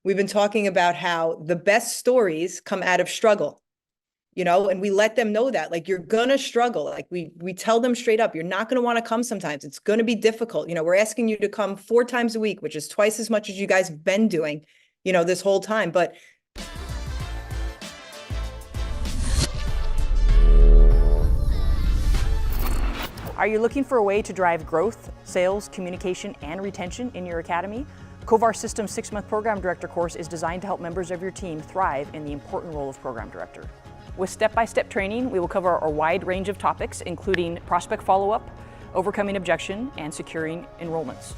we've been talking about how the best stories come out of struggle, and we let them know that, like, you're gonna struggle. Like we tell them straight up, you're not gonna want to come sometimes. It's gonna be difficult. We're asking you to come 4 times a week, which is twice as much as you guys have been doing, this whole time. But are you looking for a way to drive growth, sales, communication, and retention in your academy? Kovar Systems 6-month Program Director course is designed to help members of your team thrive in the important role of Program Director. With step-by-step training, we will cover a wide range of topics, including prospect follow-up, overcoming objection, and securing enrollments.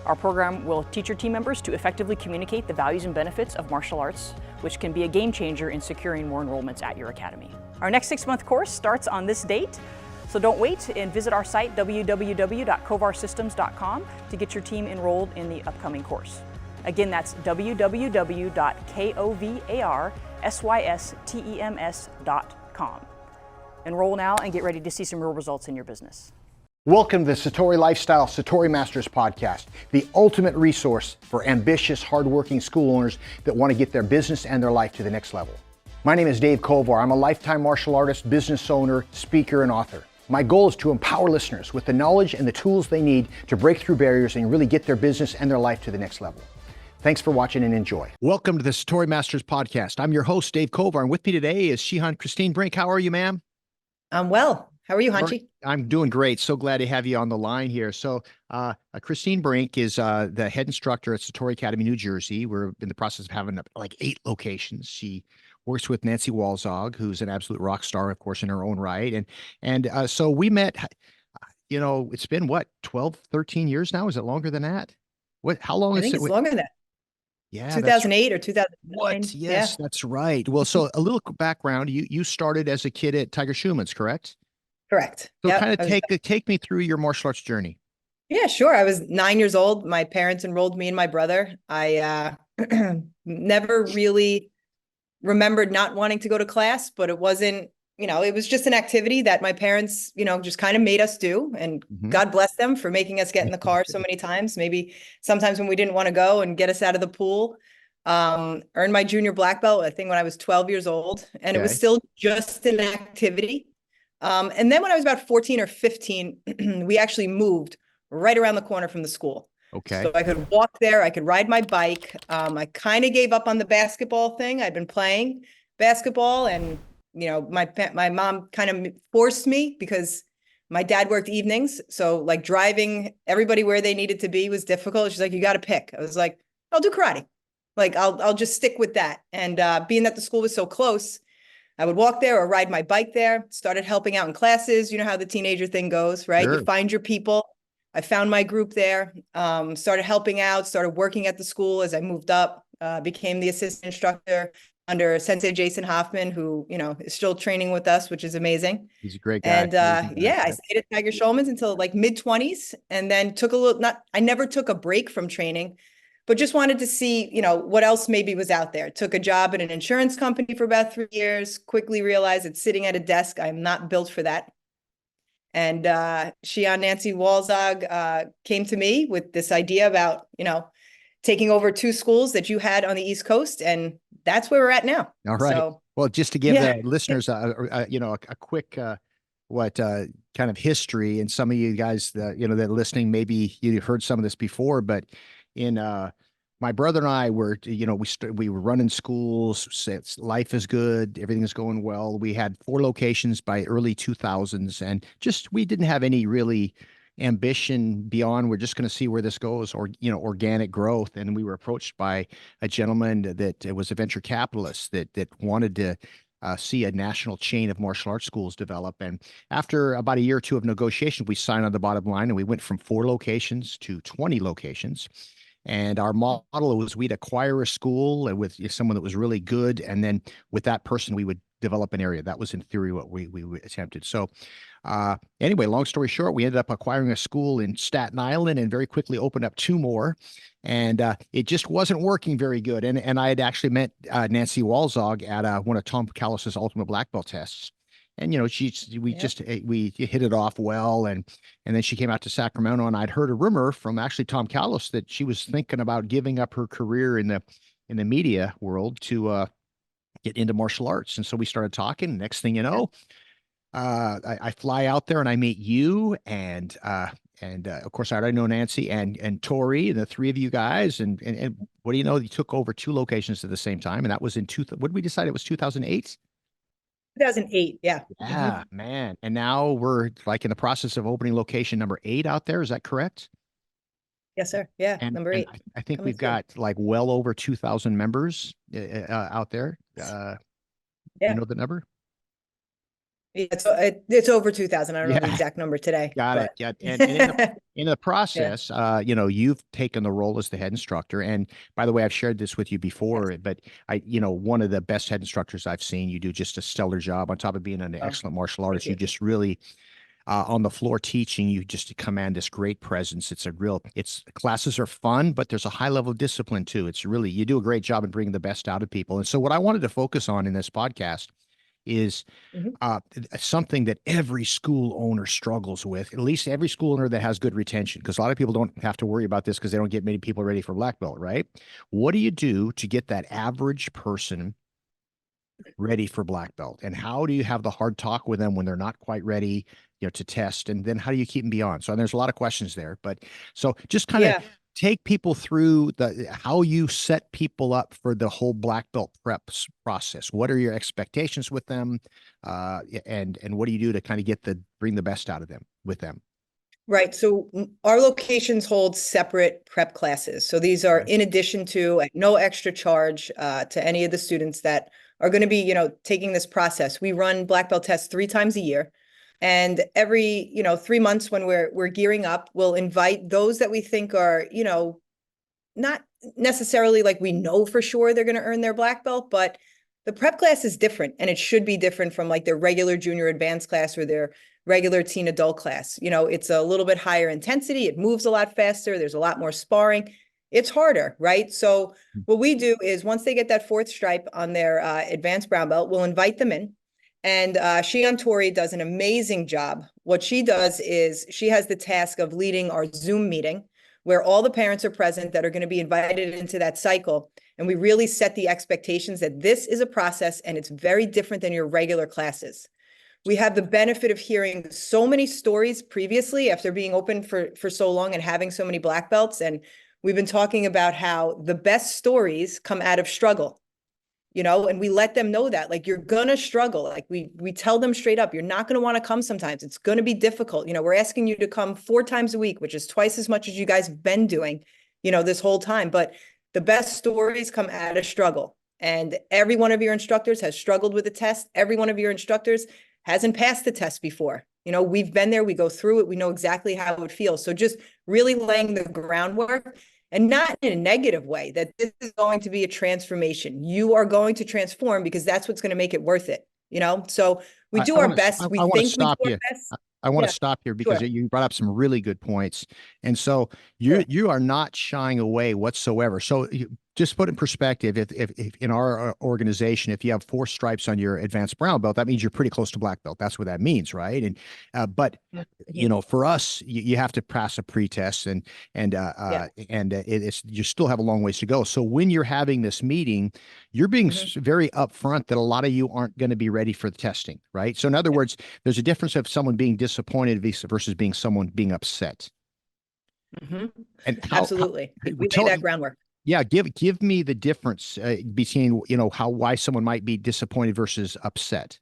Our program will teach your team members to effectively communicate the values and benefits of martial arts, which can be a game changer in securing more enrollments at your academy. Our next 6-month course starts on this date. So don't wait and visit our site, www.kovarsystems.com, to get your team enrolled in the upcoming course. Again, that's www.kovarsystems.com. Enroll now and get ready to see some real results in your business. Welcome to the Satori Lifestyle Satori Masters Podcast, the ultimate resource for ambitious, hardworking school owners that want to get their business and their life to the next level. My name is Dave Kovar. I'm a lifetime martial artist, business owner, speaker, and author. My goal is to empower listeners with the knowledge and the tools they need to break through barriers and really get their business and their life to the next level. Thanks for watching and enjoy. Welcome to the Satori Masters Podcast. I'm your host, Dave Kovar, and with me today is Shihan Christine Brink. How are you, ma'am? I'm well. How are you, Hanchi? I'm doing great. So glad to have you on the line here. So Christine Brink is the head instructor at Satori Academy, New Jersey. We're in the process of having like 8 locations. She works with Nancy Walzog, who's an absolute rock star, of course, in her own right. And so we met, it's been what, 12, 13 years now? Is it longer than that? How long I is think it? It's longer than that. Yeah. 2008 or 2009. What? Yes, yeah. That's right. Well, so a little background, you started as a kid at Tiger Schumann's, correct? Correct. So kind of take me through your martial arts journey. Yeah, sure. I was 9 years old. My parents enrolled me and my brother. I never really remembered not wanting to go to class, but it wasn't, it was just an activity that my parents, just kind of made us do. And God bless them for making us get in the car so many times, maybe sometimes when we didn't want to go, and get us out of the pool. Earned my junior black belt, I think when I was 12 years old, and it was still just an activity. And then when I was about 14 or 15, we actually moved right around the corner from the school. Okay. So I could walk there, I could ride my bike. I kind of gave up on the basketball thing. I'd been playing basketball, and, my mom kind of forced me because my dad worked evenings. So like driving everybody where they needed to be was difficult. She's like, you got to pick. I was like, I'll do karate. Like, I'll just stick with that. And being that the school was so close, I would walk there or ride my bike there, started helping out in classes. You know how the teenager thing goes, right? Sure. You find your people. I found my group there, started helping out, started working at the school as I moved up, became the assistant instructor under Sensei Jason Hoffman, who, is still training with us, which is amazing. He's a great guy. And I stayed at Tiger Schulman's until like mid-20s, and then I never took a break from training, but just wanted to see, what else maybe was out there. Took a job at an insurance company for about 3 years, quickly realized that sitting at a desk, I'm not built for that. And Nancy Walzog came to me with this idea about, taking over 2 schools that you had on the East Coast. And that's where we're at now. All right. So, well, just to give the listeners, a quick kind of history, and some of you guys that, that are listening, maybe you've heard some of this before, but in my brother and I were, we were running schools. Life is good. Everything is going well. We had 4 locations by early 2000s, and we didn't have any really ambition beyond, we're just going to see where this goes, or, organic growth. And we were approached by a gentleman that was a venture capitalist that wanted to see a national chain of martial arts schools develop. And after about a year or 2 of negotiation, we signed on the bottom line, and we went from 4 locations to 20 locations. And our model was we'd acquire a school with someone that was really good, and then with that person, we would develop an area. That was in theory what we attempted. So anyway, long story short, we ended up acquiring a school in Staten Island and very quickly opened up 2 more. And it just wasn't working very good. And I had actually met Nancy Walzog at one of Tom Callis's Ultimate Black Belt tests. And, we hit it off well. And then she came out to Sacramento, and I'd heard a rumor from actually Tom Callis that she was thinking about giving up her career in the in the media world to get into martial arts. And so we started talking. Next thing you know, I fly out there and I meet you and of course I already know Nancy and Tori and the three of you guys. And what do you know? You took over 2 locations at the same time. And that was in what did we decide? It was 2008? 2008. Yeah. Yeah, man. And now we're like in the process of opening location number 8 out there. Is that correct? Yes, sir. Yeah. And Number and 8. I think Coming we've soon. got like well over 2,000 members out there. You Yeah. know the number? Yeah, it's over 2,000. I don't know the Yeah, exact number today, got it. but Yeah, and in the yeah. process, you've taken the role as the head instructor. And by the way, I've shared this with you Yes. before, but one of the best head instructors I've seen. You do just a stellar job on top of being an Oh, excellent martial thank artist. You you. just really on the floor teaching, you just command this great presence. It's classes are fun, but there's a high level of discipline too. You do a great job in bringing the best out of people. And so what I wanted to focus on in this podcast is Mhm. something that every school owner struggles with, at least every school owner that has good retention, because a lot of people don't have to worry about this because they don't get many people ready for black belt, right? What do you do to get that average person ready for black belt? And how do you have the hard talk with them when they're not quite ready, to test? And then how do you keep them beyond? So there's a lot of questions there, but so just kind of Yeah. take people through how you set people up for the whole black belt prep process. What are your expectations with them? And what do you do to kind of bring the best out of them with them? Right. So our locations hold separate prep classes. So these are Okay. in addition to at no extra charge to any of the students that are going to be, taking this process. We run black belt tests 3 times a year. And every, 3 months when we're gearing up, we'll invite those that we think are, not necessarily like we know for sure they're going to earn their black belt, but the prep class is different and it should be different from like their regular junior advanced class or their regular teen adult class. It's a little bit higher intensity. It moves a lot faster. There's a lot more sparring. It's harder, right? So what we do is once they get that 4th stripe on their advanced brown belt, we'll invite them in. And Shion Tori does an amazing job. What she does is she has the task of leading our Zoom meeting where all the parents are present that are going to be invited into that cycle. And we really set the expectations that this is a process and it's very different than your regular classes. We have the benefit of hearing so many stories previously after being open for so long and having so many black belts. And we've been talking about how the best stories come out of struggle. And we let them know that like you're gonna struggle. Like we tell them straight up, you're not gonna want to come sometimes. It's gonna be difficult. We're asking you to come 4 times a week, which is twice as much as you guys have been doing, this whole time. But the best stories come out of struggle. And every one of your instructors has struggled with the test. Every one of your instructors hasn't passed the test before. We've been there, we go through it, we know exactly how it feels. So just really laying the groundwork. And not in a negative way, that this is going to be a transformation. You are going to transform because that's what's going to make it worth it, So we do our best. We I want to think we do stop our you. best. I want to Yeah, stop here because sure, you brought up some really good points. And so sure. you are not shying away whatsoever. So just put in perspective, if in our organization, if you have 4 stripes on your advanced brown belt, that means you're pretty close to black belt. That's what that means, right? And but for us, you have to pass a pretest, you still have a long ways to go. So when you're having this meeting, you're being very upfront that a lot of you aren't going to be ready for the testing, right? So in other words, there's a difference of someone being disappointed versus being someone being upset. And Absolutely. We lay that groundwork. Yeah, give me the difference between why someone might be disappointed versus upset.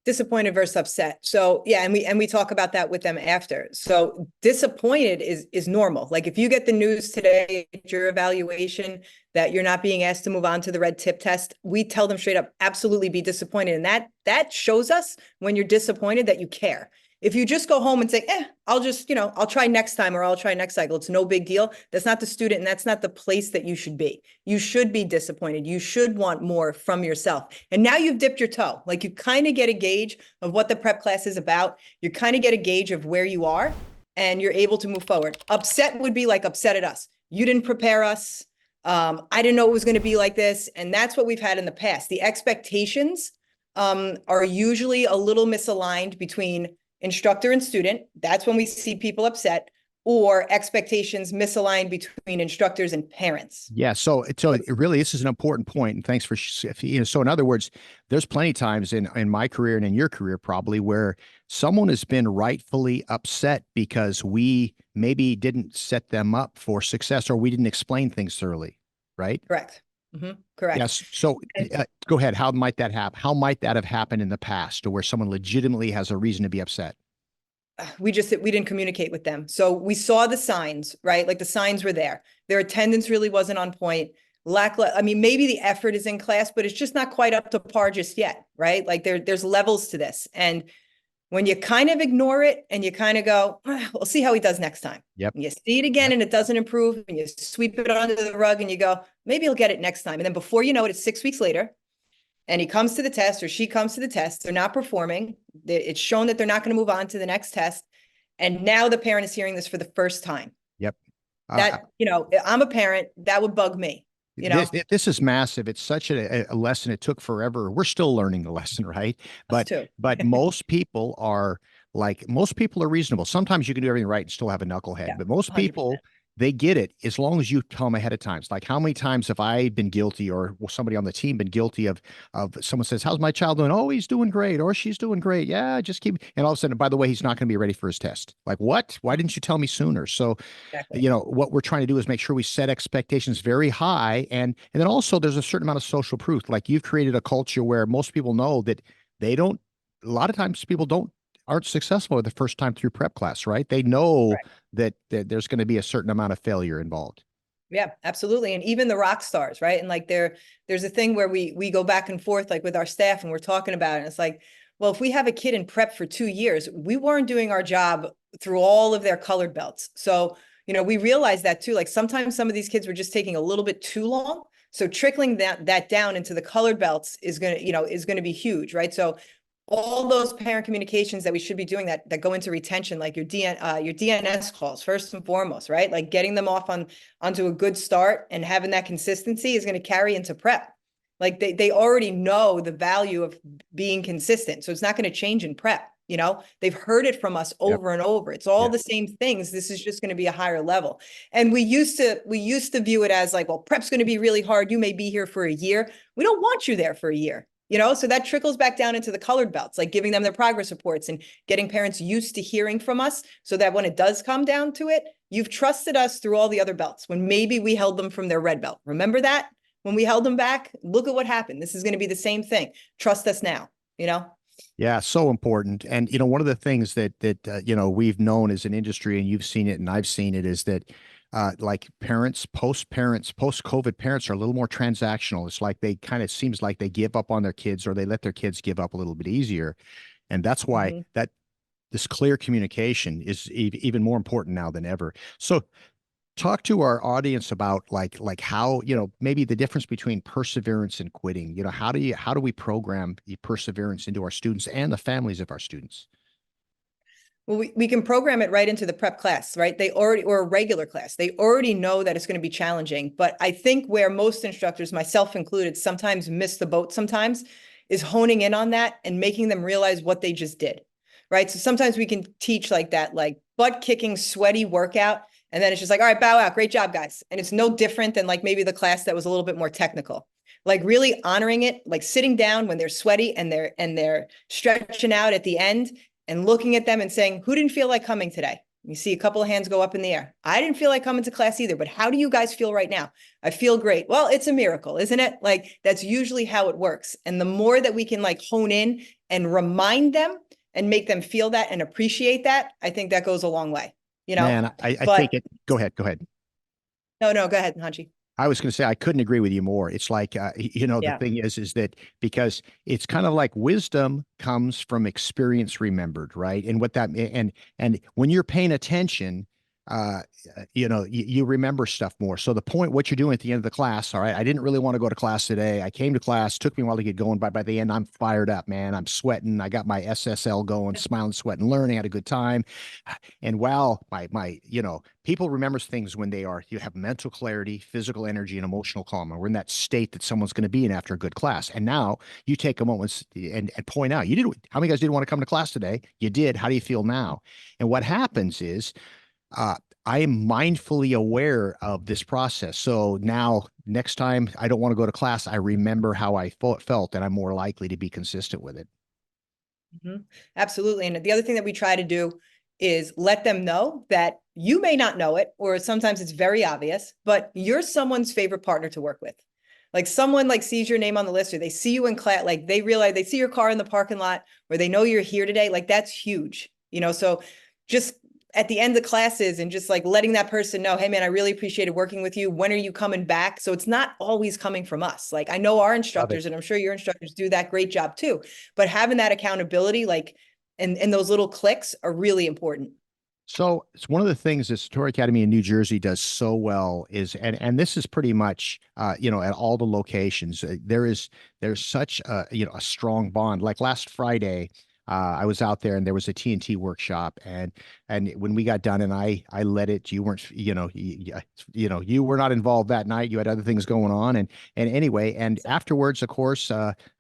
Disappointed versus upset. So yeah, and we talk about that with them after. So disappointed is normal. Like if you get the news today at your evaluation that you're not being asked to move on to the red tip test, we tell them straight up, absolutely be disappointed. And that shows us when you're disappointed that you care. If you just go home and say, I'll just, I'll try next time or I'll try next cycle, it's no big deal. That's not the student and that's not the place that you should be. You should be disappointed. You should want more from yourself. And now you've dipped your toe. Like you kind of get a gauge of what the prep class is about. You kind of get a gauge of where you are and you're able to move forward. Upset would be like upset at us. You didn't prepare us. I didn't know it was going to be like this. And that's what we've had in the past. The expectations are usually a little misaligned between instructor and student. That's when we see people upset. or expectations misaligned between instructors and parents. Yeah. So really, this is an important point, and thanks for, so in other words, there's plenty of times in my career and in your career probably where someone has been rightfully upset because we maybe didn't set them up for success or we didn't explain things thoroughly, right? Correct. Correct. Yes. So go ahead. How might that happen? How might that have happened in the past, to where someone legitimately has a reason to be upset? We didn't communicate with them. So we saw the signs, right? Like the signs were there. Their attendance really wasn't on point. I mean, maybe the effort is in class, but it's just not quite up to par just yet, right? Like there's levels to this. And when you kind of ignore it and you kind of go, we'll see how he does next time. Yep. And you see it again and it doesn't improve, and you sweep it under the rug and you go, maybe he'll get it next time. And then before you know it, it's 6 weeks later and he comes to the test or she comes to the test. They're not performing. It's shown that they're not going to move on to the next test. And now the parent is hearing this for the first time. Yep. That, I'm a parent, that would bug me. This is massive. It's such a lesson. It took forever. We're still learning the lesson, right? But most people are reasonable. Sometimes you can do everything right and still have a knucklehead, but most people, 100%. they get it as long as you tell them ahead of time. It's like, how many times have I been guilty, or somebody on the team been guilty of someone says, how's my child doing? Oh, he's doing great. Or she's doing great. Yeah, just keep. And all of a sudden, by the way, he's not going to be ready for his test. Like, what? Why didn't you tell me sooner? So, Exactly. what we're trying to do is make sure we set expectations very high. And then also there's a certain amount of social proof. Like, you've created a culture where most people know that a lot of times people aren't successful the first time through prep class, right? They know that there's going to be a certain amount of failure involved. Yeah, absolutely. And even the rock stars, right? And like there's a thing where we go back and forth, like with our staff, and we're talking about it. And it's like, well, if we have a kid in prep for 2 years, we weren't doing our job through all of their colored belts. So, we realized that too. Like sometimes some of these kids were just taking a little bit too long. So trickling that down into the colored belts is going to be huge, right? So all those parent communications that we should be doing that go into retention, like your DNS calls, first and foremost, right? Like getting them onto a good start and having that consistency is going to carry into prep. Like they already know the value of being consistent. So it's not going to change in prep. They've heard it from us over and over. It's all the same things. This is just going to be a higher level. And we used to view it as like, well, prep's going to be really hard. You may be here for a year. We don't want you there for a year. So that trickles back down into the colored belts, like giving them their progress reports and getting parents used to hearing from us so that when it does come down to it, you've trusted us through all the other belts when maybe we held them from their red belt. Remember that? When we held them back, look at what happened. This is going to be the same thing. Trust us now, Yeah, so important. And, one of the things that we've known as an industry, and you've seen it and I've seen it, is that like post-COVID parents are a little more transactional. It's like seems like they give up on their kids, or they let their kids give up a little bit easier. And that's why this clear communication is even more important now than ever. So talk to our audience about like how, maybe the difference between perseverance and quitting. How do we program the perseverance into our students and the families of our students? Well, we can program it right into the prep class, right? Or a regular class. They already know that it's going to be challenging. But I think where most instructors, myself included, sometimes miss the boat sometimes is honing in on that and making them realize what they just did, right? So sometimes we can teach like that, like butt kicking, sweaty workout. And then it's just like, all right, bow out. Great job, guys. And it's no different than like maybe the class that was a little bit more technical. Like really honoring it, like sitting down when they're sweaty and they're stretching out at the end, and looking at them and saying, who didn't feel like coming today? You see a couple of hands go up in the air. I didn't feel like coming to class either, but how do you guys feel right now? I feel great. Well, it's a miracle, isn't it? Like that's usually how it works. And the more that we can like hone in and remind them and make them feel that and appreciate that, I think that goes a long way, Man, I think it, go ahead. No, go ahead, Hanchi. I was going to say, I couldn't agree with you more. It's like, the thing is that because it's kind of like wisdom comes from experience remembered, right? And what that, and when you're paying attention, you remember stuff more. So the point, what you're doing at the end of the class, all right, I didn't really want to go to class today. I came to class, took me a while to get going, but by the end, I'm fired up, man. I'm sweating. I got my SSL going, smiling, sweating, learning, had a good time. And while people remember things when you have mental clarity, physical energy, and emotional calm. And we're in that state that someone's going to be in after a good class. And now you take a moment and point out, how many guys didn't want to come to class today? You did. How do you feel now? And what happens is, I am mindfully aware of this process. So now, next time I don't want to go to class, I remember how I felt, and I'm more likely to be consistent with it. Absolutely. And the other thing that we try to do is let them know that you may not know it, or sometimes it's very obvious, but you're someone's favorite partner to work with. Like someone like sees your name on the list, or they see you in class, like they realize they see your car in the parking lot, or they know you're here today. Like that's huge, so just at the end of classes and just like letting that person know, hey man, I really appreciated working with you. When are you coming back? So it's not always coming from us. Like I know our instructors, and I'm sure your instructors do that great job too, but having that accountability, like, and those little clicks are really important. So it's one of the things that Satori Academy in New Jersey does so well is, and this is pretty much, at all the locations, there's such a strong bond. Like last Friday, I was out there and there was a TNT workshop, and when we got done and I led it, you weren't, you were not involved that night. You had other things going on, and anyway, and afterwards, of course,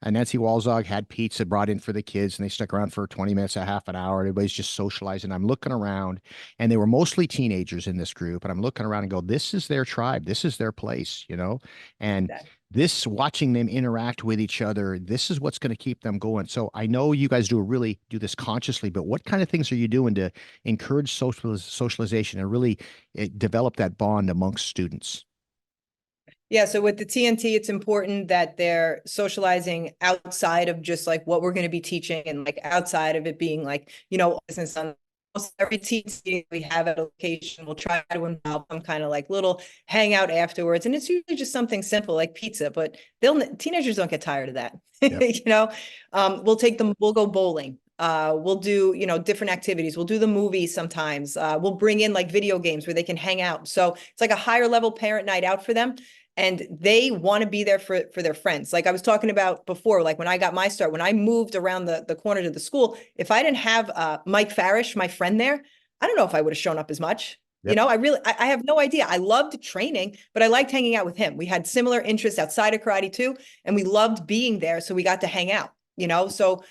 Nancy Walzog had pizza brought in for the kids, and they stuck around for 20 minutes, a half an hour. Everybody's just socializing. I'm looking around, and they were mostly teenagers in this group, and I'm looking around and go, this is their tribe, this is their place, and this, watching them interact with each other, this is what's going to keep them going. So I know you guys do this consciously, but what kind of things are you doing to encourage socialization and really develop that bond amongst students? Yeah, so with the TNT, it's important that they're socializing outside of just like what we're going to be teaching, and like outside of it being like, business. On almost every TNT we have at a location, we'll try to involve them kind of like little hangout afterwards. And it's usually just something simple like pizza, but teenagers don't get tired of that. Yep. We'll go bowling. We'll do, different activities. We'll do the movies sometimes. We'll bring in like video games where they can hang out. So it's like a higher level parent night out for them. And they want to be there for their friends. Like I was talking about before, like when I got my start, when I moved around the corner to the school, if I didn't have Mike Farish, my friend there, I don't know if I would have shown up as much. Yep. I have no idea. I loved training, but I liked hanging out with him. We had similar interests outside of karate too, and we loved being there. So we got to hang out, So,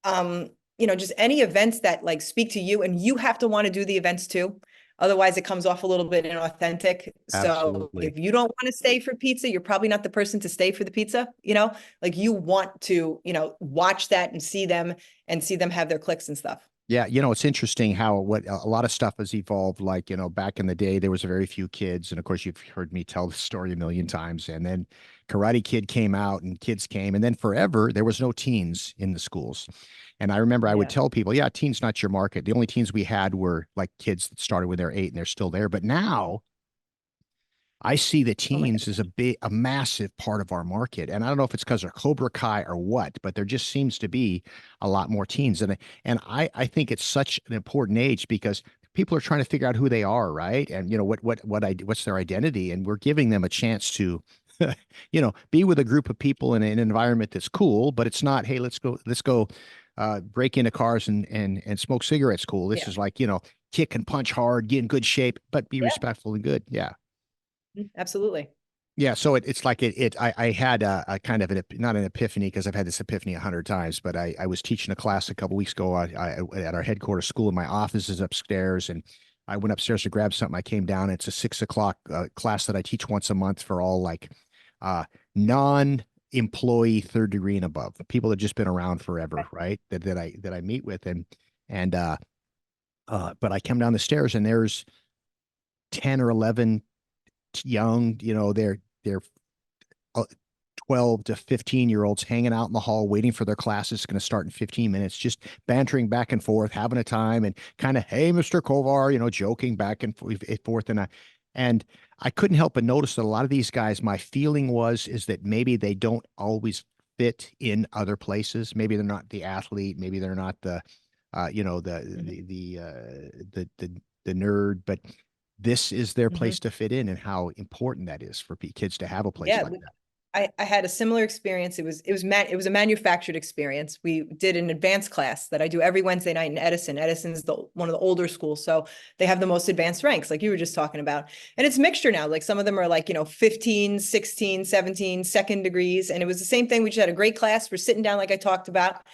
just any events that like speak to you, and you have to want to do the events too. Otherwise, it comes off a little bit inauthentic. Absolutely. So if you don't want to stay for pizza, you're probably not the person to stay for the pizza, like you want to, watch that and see them have their clicks and stuff. Yeah, it's interesting how a lot of stuff has evolved. Like, back in the day, there was very few kids. And of course, you've heard me tell the story a million times. And then Karate Kid came out and kids came. And then forever, there was no teens in the schools. And I remember I would tell people, yeah, teens not your market. The only teens we had were like kids that started when they're 8 and they're still there. But now I see the teens as a massive part of our market. And I don't know if it's because of Cobra Kai or what, but there just seems to be a lot more teens. And I think it's such an important age because people are trying to figure out who they are, right? And what's their identity, and we're giving them a chance to be with a group of people in an environment that's cool, but it's not, hey, let's go break into cars and smoke cigarettes. Cool. This is like, kick and punch hard, get in good shape, but be respectful and good. Yeah. Absolutely. Yeah. So it's like I had a kind of not an epiphany, because I've had this epiphany 100 times, but I was teaching a class a couple weeks ago at our headquarters school, and my office is upstairs, and I went upstairs to grab something. I came down. It's a 6 o'clock class that I teach once a month for all like non-employee 3rd degree and above, people that just been around forever, right? That I meet with, but I come down the stairs and there's 10 or 11 young, they're 12 to 15-year-olds hanging out in the hall, waiting for their class. It's going to start in 15 minutes, just bantering back and forth, having a time, and kind of, hey, Mr. Kovar, joking back and forth. And I couldn't help but notice that a lot of these guys, my feeling is that maybe they don't always fit in other places. Maybe they're not the athlete. Maybe they're not the nerd, but this is their place to fit in, and how important that is for kids to have a place like that. I had a similar experience. It was a manufactured experience. We did an advanced class that I do every Wednesday night in Edison. Edison's one of the older schools, so they have the most advanced ranks, like you were just talking about. And it's mixture now. Like some of them are like 15, 16, 17 second degrees, and it was the same thing. We just had a great class. We're sitting down, like I talked about,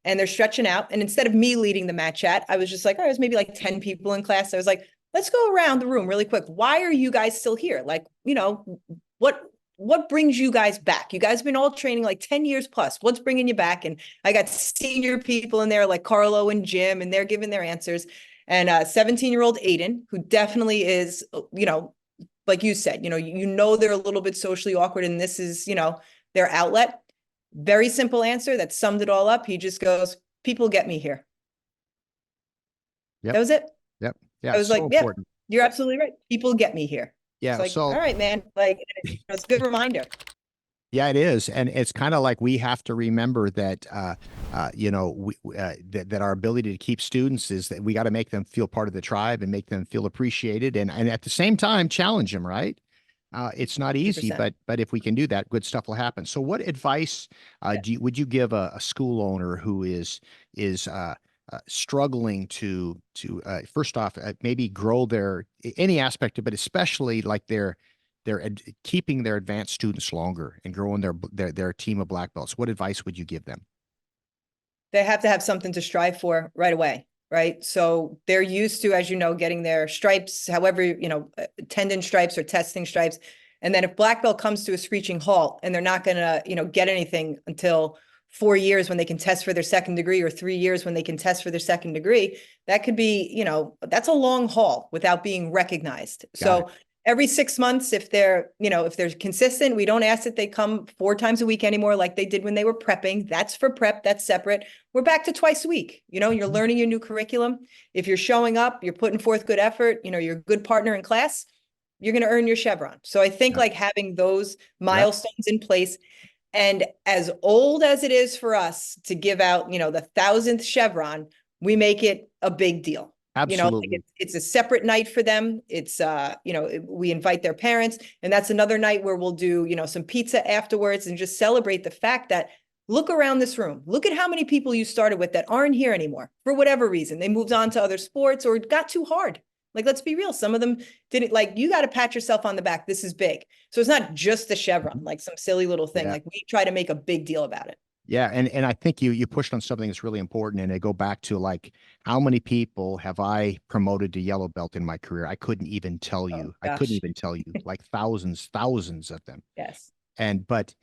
and they're stretching out. And instead of me leading the mat chat, I was just like, oh, there's maybe like 10 people in class. I was like, let's go around the room really quick. Why are you guys still here? Like, what brings you guys back? You guys have been all training like 10 years plus. What's bringing you back? And I got senior people in there like Carlo and Jim, and they're giving their answers. And 17-year-old Aiden, who definitely is, like you said, they're a little bit socially awkward, and this is, their outlet. Very simple answer that summed it all up. He just goes, people get me here. Yep. That was it. Yep. Yeah. I was so like, important. yeah, you're absolutely right. People get me here. Yeah. It's like, all right, man. Like, it's a good reminder. Yeah, it is. And it's kind of like we have to remember that, that our ability to keep students is that we got to make them feel part of the tribe and make them feel appreciated. And at the same time, challenge them, right? It's not easy, 100%. but if we can do that, good stuff will happen. So what advice would you give a school owner who is struggling to first off, maybe grow any aspect of it, especially like they're keeping their advanced students longer and growing their team of black belts? What advice would you give them? They have to have something to strive for right away, right? So they're used to, as you know, getting their stripes, however, tendon stripes or testing stripes. And then if black belt comes to a screeching halt and they're not going to, get anything until 4 years when they can test for their second degree, or 3 years when they can test for their second degree, that could be, that's a long haul without being recognized. So every 6 months, if they're consistent, we don't ask that they come 4 times a week anymore like they did when they were prepping. That's for prep, that's separate. We're back to twice a week. You're learning your new curriculum. If you're showing up, you're putting forth good effort, you're a good partner in class, you're going to earn your chevron. So I think like having those milestones in place. And as old as it is for us to give out, the 1,000th chevron, we make it a big deal. Absolutely. It's a separate night for them. It's, we invite their parents, and that's another night where we'll do, some pizza afterwards and just celebrate the fact that look around this room. Look at how many people you started with that aren't here anymore for whatever reason. They moved on to other sports or it got too hard. Like, let's be real. Some of them didn't, like, you got to pat yourself on the back. This is big. So it's not just a chevron, like some silly little thing. Like, we try to make a big deal about it. Yeah. And I think you pushed on something that's really important. And I go back to like, how many people have I promoted to yellow belt in my career? I couldn't even tell you. I couldn't even tell you, like thousands of them. Yes. But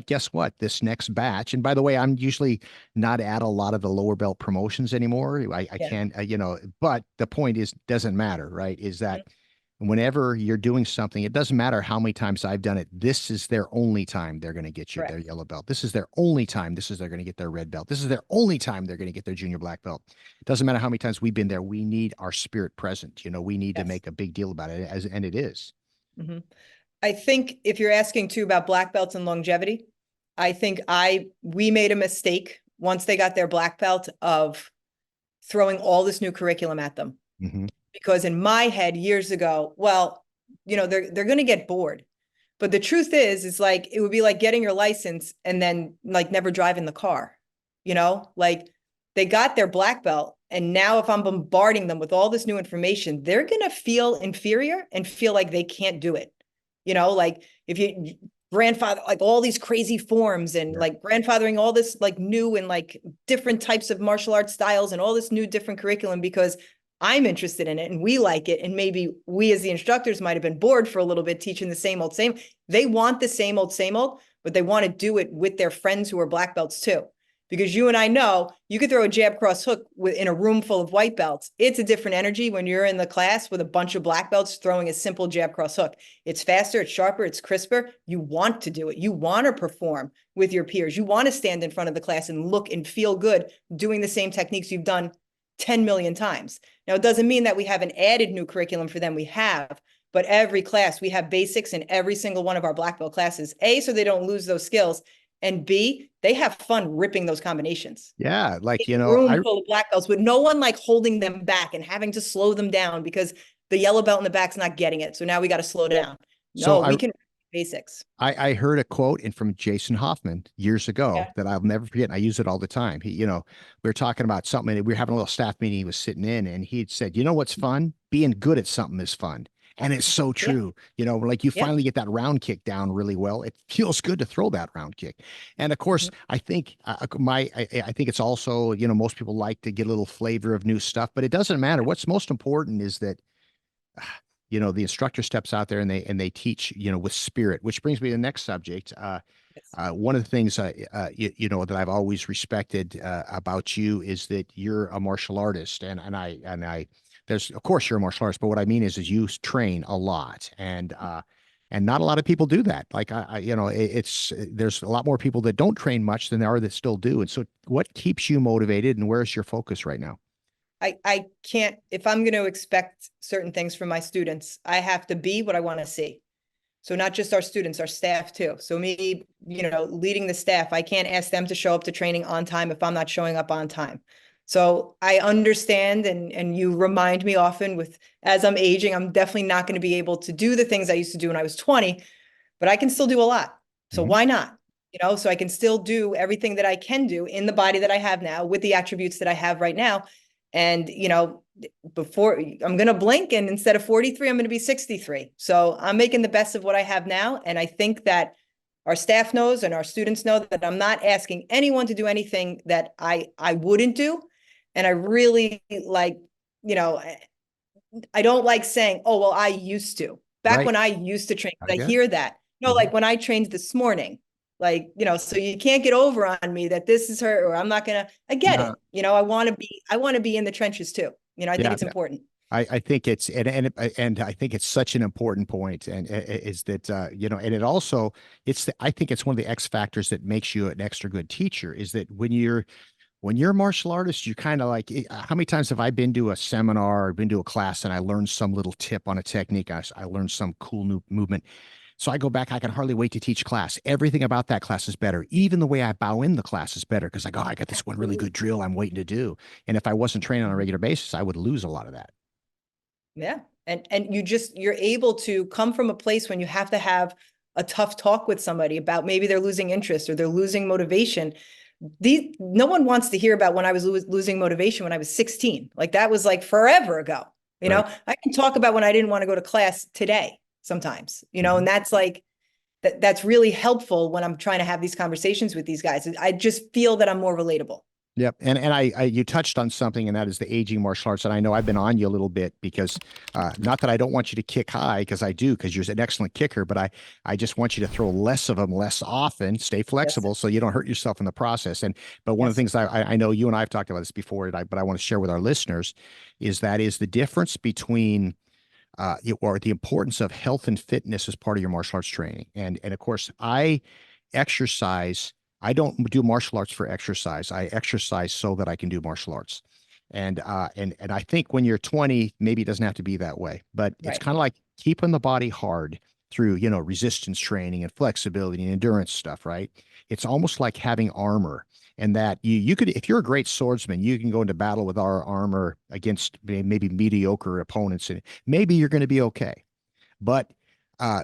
guess what? This next batch, and by the way, I'm usually not at a lot of the lower belt promotions anymore. I can't, but the point is, doesn't matter, right? Is that whenever you're doing something, it doesn't matter how many times I've done it. This is their only time they're going to get their yellow belt. This is their only time. They're going to get their red belt. This is their only time they're going to get their junior black belt. It doesn't matter how many times we've been there. We need our spirit present. We need to make a big deal about it, and it is. Mm-hmm. I think if you're asking too about black belts and longevity, I think we made a mistake once they got their black belt of throwing all this new curriculum at them. Mm-hmm. Because in my head years ago, they're going to get bored. But the truth is like, it would be like getting your license and then like never driving the car, like they got their black belt. And now if I'm bombarding them with all this new information, they're going to feel inferior and feel like they can't do it. Like if you grandfather, like all these crazy forms and like grandfathering all this like new and like different types of martial arts styles and all this new different curriculum because I'm interested in it and we like it. And maybe we as the instructors might've been bored for a little bit teaching the same old. They want the same old, but they want to do it with their friends who are black belts too. Because you and I know you could throw a jab cross hook in a room full of white belts. It's a different energy when you're in the class with a bunch of black belts throwing a simple jab cross hook. It's faster, it's sharper, it's crisper. You want to do it. You want to perform with your peers. You want to stand in front of the class and look and feel good doing the same techniques you've done 10 million times. Now, it doesn't mean that we haven't added new curriculum for them. We have, but every class, we have basics in every single one of our black belt classes. A, so they don't lose those skills. And B, they have fun ripping those combinations. Yeah, like, room full of black belts with no one like holding them back and having to slow them down because the yellow belt in the back's not getting it. So now we got to slow down. We can basics. I heard a quote from Jason Hoffman years ago that I'll never forget. And I use it all the time. We were talking about something. We were having a little staff meeting. He was sitting in and he'd said, what's fun? Being good at something is fun. And it's so true. You know, like you Yeah. finally get that round kick down really well. It feels good to throw that round kick. And of course, I think I think it's also, you know, most people like to get a little flavor of new stuff, but it doesn't matter. What's most important is that you know, the instructor steps out there and they teach, you know, with spirit, which brings me to the next subject. Yes. One of the things, you know, that I've always respected about you is that you're a martial artist, there's, of course, you're a martial artist, but what I mean is you train a lot, and not a lot of people do that. Like you know, there's a lot more people that don't train much than there are that still do. And so, what keeps you motivated, and where's your focus right now? I can't, if I'm going to expect certain things from my students, I have to be what I want to see. So not just our students, our staff too. So me, you know, leading the staff, I can't ask them to show up to training on time if I'm not showing up on time. So I understand, and you remind me often with, as I'm aging, I'm definitely not going to be able to do the things I used to do when I was 20, but I can still do a lot. So Mhm. why not? You know, so I can still do everything that I can do in the body that I have now with the attributes that I have right now. And, you know, before I'm going to blink, and instead of 43, I'm going to be 63. So I'm making the best of what I have now. And I think that our staff knows and our students know that I'm not asking anyone to do anything that I wouldn't do. And I really like, you know, I don't like saying, oh, well, I used to. Back Right. when I used to train, I I get it. hear that. No, Mhm. like when I trained this morning, like, you know, so you can't get over on me that this is her, or I'm not gonna, I get No, it. You know, I want to be in the trenches too. You know, I think yeah, it's important. I think it's and I think it's such an important point, and is that you know, and it also I think it's one of the X factors that makes you an extra good teacher is that when you're a martial artist, you kind of like how many times have I been to a seminar or been to a class and I learned some little tip on a technique, I learned some cool new movement. So I go back, I can hardly wait to teach class. Everything about that class is better. Even the way I bow in the class is better because I go, oh, I got this one really good drill I'm waiting to do. And if I wasn't training on a regular basis, I would lose a lot of that. Yeah. And you're able to come from a place when you have to have a tough talk with somebody about maybe they're losing interest or they're losing motivation. No one wants to hear about when I was losing motivation when I was 16. Like that was like forever ago. You know, Right. I can talk about when I didn't want to go to class today sometimes, you know, Mhm. and that's like that's really helpful when I'm trying to have these conversations with these guys. I just feel that I'm more relatable. Yep. And you touched on something, and that is the aging martial arts. And I know I've been on you a little bit because, not that I don't want you to kick high, because I do, because you're an excellent kicker, but I just want you to throw less of them less often, stay Yes, sir. flexible so you don't hurt yourself in the process. But one of the Yes, sir. things I know you and I have talked about this before, but I want to share with our listeners is the difference between, or the importance of health and fitness as part of your martial arts training. And of course, exercise. I don't do martial arts for exercise. I exercise so that I can do martial arts. And I think when you're 20, maybe it doesn't have to be that way, but it's Right. kind of like keeping the body hard through, you know, resistance training and flexibility and endurance stuff, right? It's almost like having armor, and that you could, if you're a great swordsman, you can go into battle with our armor against maybe mediocre opponents, and maybe you're going to be okay. But uh,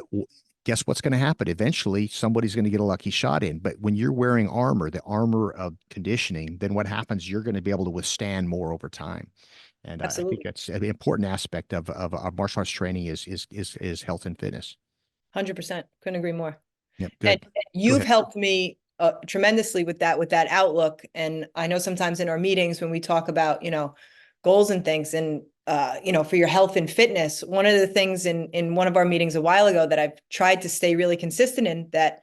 guess what's going to happen? Eventually, somebody's going to get a lucky shot in. But when you're wearing armor, the armor of conditioning, then what happens? You're going to be able to withstand more over time. And I think Absolutely. that's an important aspect of martial arts training is health and fitness. 100%. Couldn't agree more. Yep. And Good. Go you've ahead. helped me tremendously with that outlook. And I know sometimes in our meetings when we talk about, you know, goals and things and, you know, for your health and fitness, one of the things in one of our meetings a while ago that I've tried to stay really consistent in that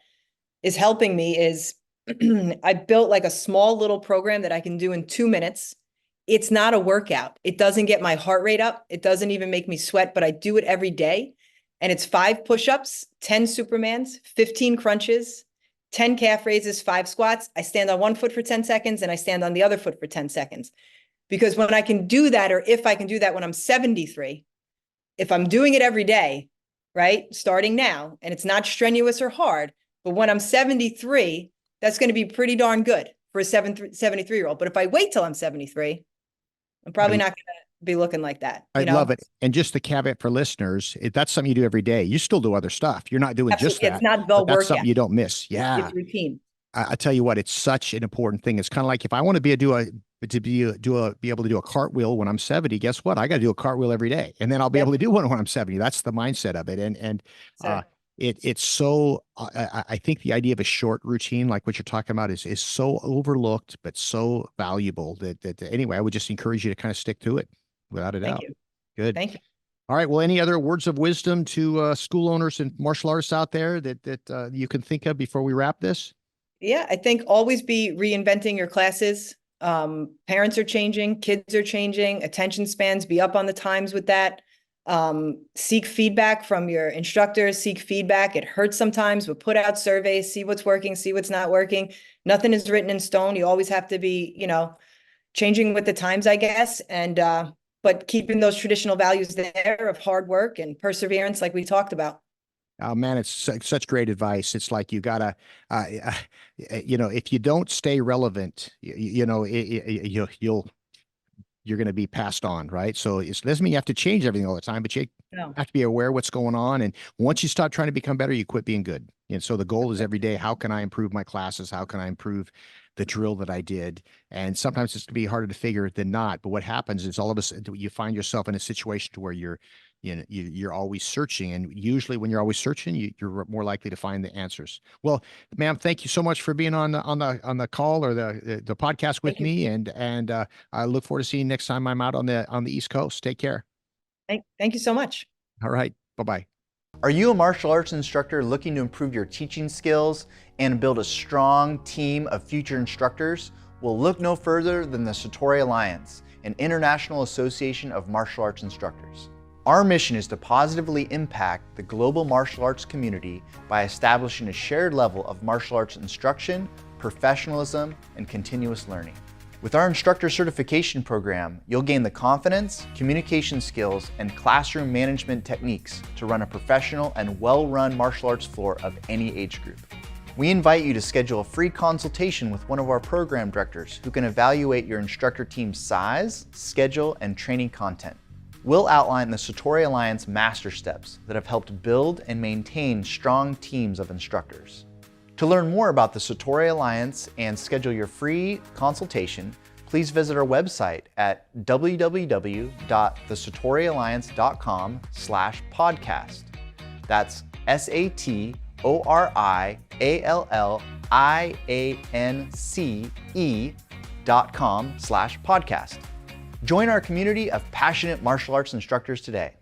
is helping me is I built like a small little program that I can do in 2 minutes. It's not a workout. It doesn't get my heart rate up. It doesn't even make me sweat, but I do it every day. And it's 5 push-ups, 10 Supermans, 15 crunches, 10 calf raises, 5 squats. I stand on one foot for 10 seconds and I stand on the other foot for 10 seconds. Because when I can do that, or if I can do that when I'm 73, if I'm doing it every day, right, starting now, and it's not strenuous or hard, but when I'm 73, that's going to be pretty darn good for a 73-year-old. But if I wait till I'm 73, I'm probably I not going to be looking like that, I you love know? it. And just the caveat for listeners, that's something you do every day. You still do other stuff. You're not doing just Absolutely. It's that, not the but that's workout. something you don't miss. Yeah. It's routine. I tell you what, it's such an important thing. It's kind of like if I want to But to be able to do a cartwheel when I'm 70, guess what? I got to do a cartwheel every day, and then I'll be able to do one when I'm 70. That's the mindset of it. So, It's so I think the idea of a short routine, like what you're talking about, is so overlooked, but so valuable that anyway, I would just encourage you to kind of stick to it without a doubt. thank you. Good. Thank you. All right. Well, any other words of wisdom to school owners and martial artists out there that you can think of before we wrap this? Yeah, I think always be reinventing your classes. Parents are changing, kids are changing, attention spans, be up on the times with that. Seek feedback from your instructors, seek feedback. It hurts sometimes, but put out surveys, see what's working, see what's not working. Nothing is written in stone. You always have to be, changing with the times, I guess. And, but keeping those traditional values there of hard work and perseverance, like we talked about. Oh man, it's such great advice. It's like you gotta, if you don't stay relevant, you're going to be passed on, right? So it doesn't mean you have to change everything all the time, but you have to be aware of what's going on. And once you start trying to become better, you quit being good. And so the goal is every day, how can I improve my classes? How can I improve the drill that I did? And sometimes it's going to be harder to figure than not. But what happens is all of a sudden you find yourself in a situation where you're always searching. And usually when you're always searching, you're more likely to find the answers. Well, ma'am, thank you so much for being on the call or the podcast with me. And I look forward to seeing you next time I'm out on the East Coast. Take care. Thank you so much. All right. Bye-bye. Are you a martial arts instructor looking to improve your teaching skills and build a strong team of future instructors? Well, look no further than the Satori Alliance, an international association of martial arts instructors. Our mission is to positively impact the global martial arts community by establishing a shared level of martial arts instruction, professionalism, and continuous learning. With our instructor certification program, you'll gain the confidence, communication skills, and classroom management techniques to run a professional and well-run martial arts floor of any age group. We invite you to schedule a free consultation with one of our program directors who can evaluate your instructor team's size, schedule, and training content. We'll outline the Satori Alliance master steps that have helped build and maintain strong teams of instructors. To learn more about the Satori Alliance and schedule your free consultation, please visit our website at www.thesatorialliance.com/podcast. That's SATORIALLIANCE.com/podcast. Join our community of passionate martial arts instructors today.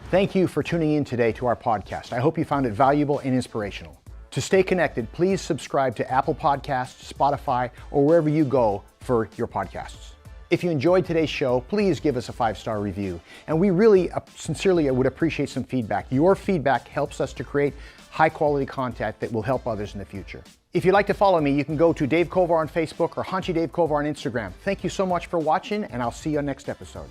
Thank you for tuning in today to our podcast. I hope you found it valuable and inspirational. To stay connected, please subscribe to Apple Podcasts, Spotify, or wherever you go for your podcasts. If you enjoyed today's show, please give us a 5-star review. And we really sincerely would appreciate some feedback. Your feedback helps us to create high-quality content that will help others in the future. If you'd like to follow me, you can go to Dave Kovar on Facebook or Hanchi Dave Kovar on Instagram. Thank you so much for watching, and I'll see you on next episode.